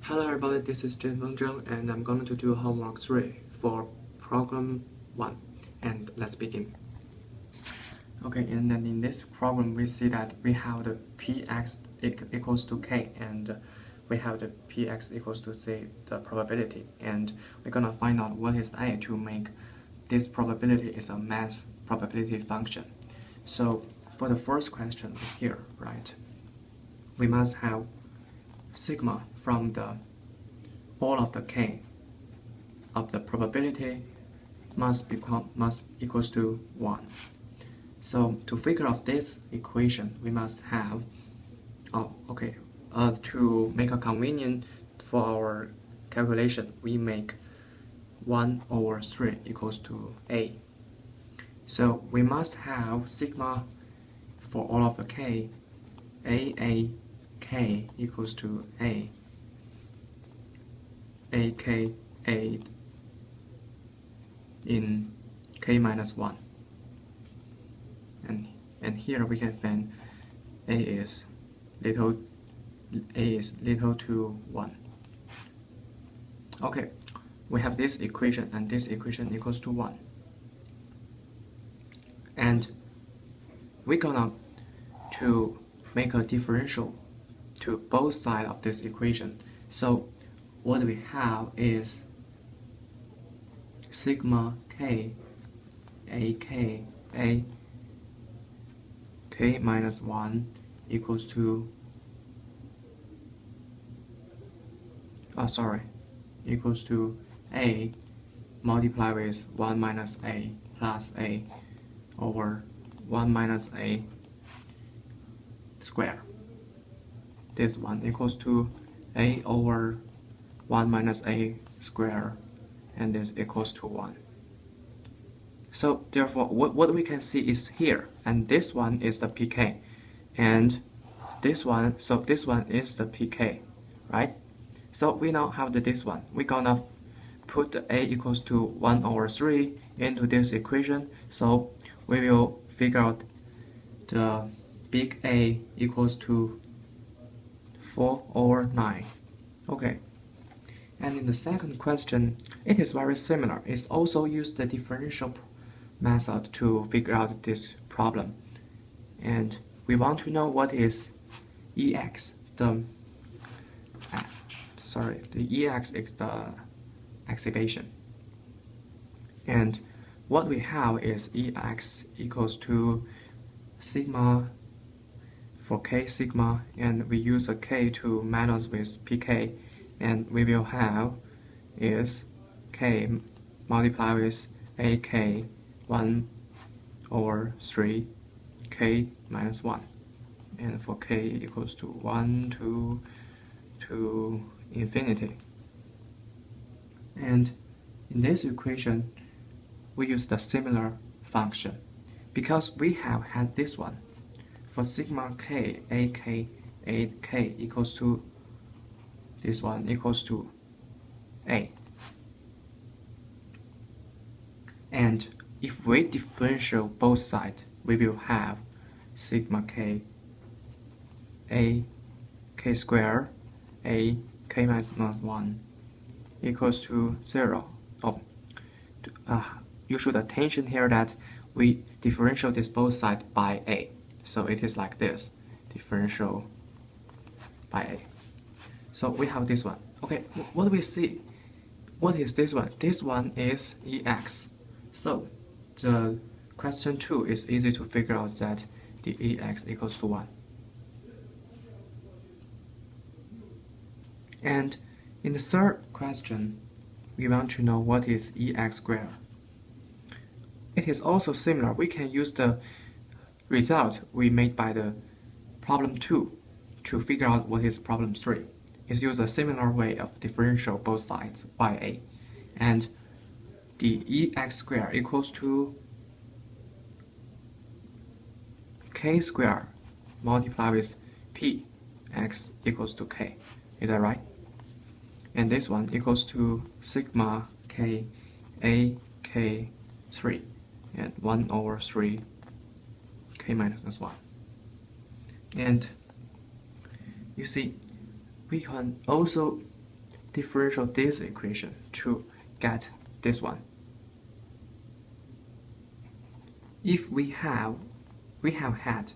Hello everybody, this is Feng Zhang and I'm going to do homework 3 for problem 1 and let's begin. Okay, and then in this problem we see that we have the px equals to k and we have the px equals to the probability, and we're going to find out what is A to make this probability is a math probability function. So for the first question here, right, we must have sigma from all of the k of the probability must equals to 1. So to figure out this equation, we must have to make a convenient for our calculation, we make 1/3 equals to a. So we must have sigma for all of the k, k equals to a in k minus 1, and here we can find a is little to 1. Okay, we have this equation, and this equation equals to 1, and we're gonna to make a differential to both sides of this equation. So what we have is sigma k k minus 1 equals to equals to a multiplied with 1 minus a plus a over 1 minus a square. This one equals to a over 1 minus a square, and this equals to 1. So therefore what we can see is here, and this one is the pk, and this one, so this one is the pk, right? So we now have this one. We're gonna put the a equals to 1/3 into this equation, so we will figure out the big A equals to 4/9. Okay. And in the second question, it is very similar. It's also used the differential method to figure out this problem. And we want to know what is Ex. The Ex is the exhibition. And what we have is Ex equals to sigma for k sigma, and we use a k to minus with pk, and we will have is k multiplied with ak 1/3 k minus 1, and for k equals to 1 to infinity. And in this equation we use the similar function because we have had this one for sigma k ak 8k equals to this one equals to a. And if we differential both sides, we will have sigma k a k square a k minus 1 equals to 0. You should attention here that we differential this both sides by a. So it is like this, differential by a. So we have this one. Okay, what do we see? What is this one? This one is Ex. So the question 2 is easy to figure out that the Ex equals to 1. And in the third question, we want to know what is Ex squared. It is also similar. We can use the result we made by the problem 2 to figure out what is problem 3. It's use a similar way of differential both sides by a, and the Ex squared equals to k squared multiplied with p x equals to k. Is that right? And this one equals to sigma k a k 3 and 1/3 k minus 1. And you see, we can also differential this equation to get this one. If we have had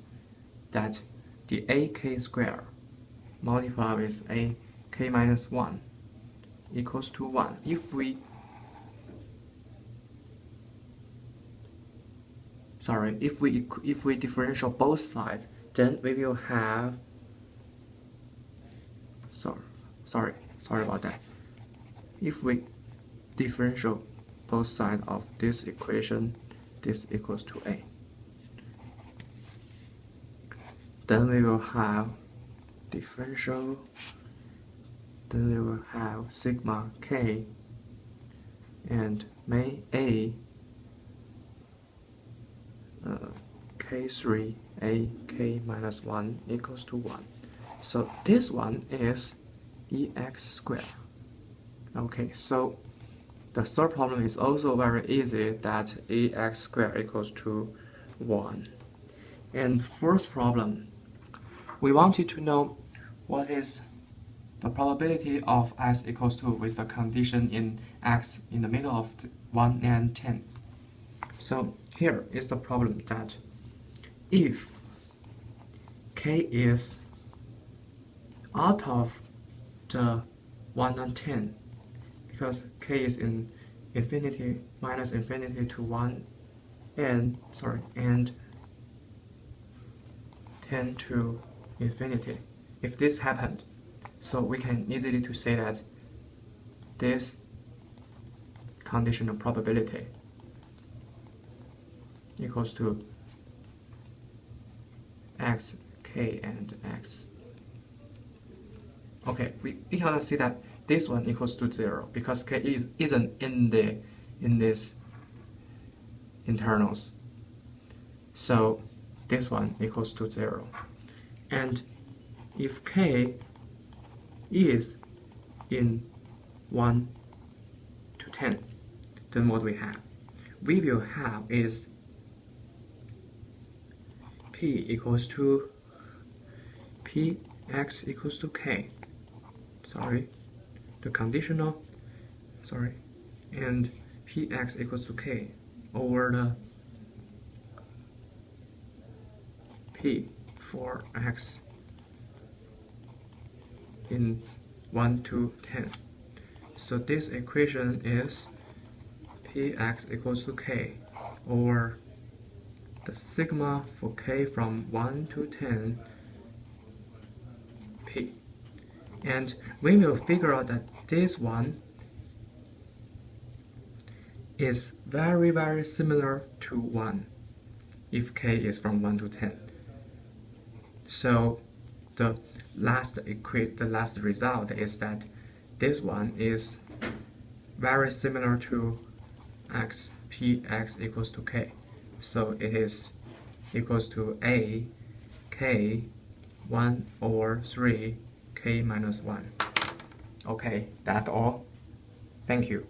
that the ak squared multiplied with ak minus 1 equals to 1. If we differential both sides, then we will have sorry about that. If we differential both sides of this equation, this equals to a. Then we will have differential. Then we will have sigma k and may a k3 a k minus 1 equals to 1. So this one is ex squared. Okay, so the third problem is also very easy, that ax squared equals to 1. And first problem, we wanted to know what is the probability of x equals 2 with the condition in x in the middle of 1 and 10. So here is the problem, that if k is out of the 1 and 10, because k is in infinity minus infinity to 1 and 10 to infinity. If this happened, so we can easily to say that this conditional probability equals to x, k, and x. Okay, we cannot see that this one equals to 0 because k isn't in this internals. So this one equals to 0. And if k is in 1 to 10, then what we have? We will have is p equals to px equals to k. The conditional, and px equals to k over the p for x in 1 to 10. So this equation is px equals to k over the sigma for k from 1 to 10 p. And we will figure out that this one is very, very similar to 1 if k is from 1 to 10. So the last result is that this one is very similar to x, px equals to k. So it is equals to a k 1 over 3 k minus 1. Okay, that's all. Thank you.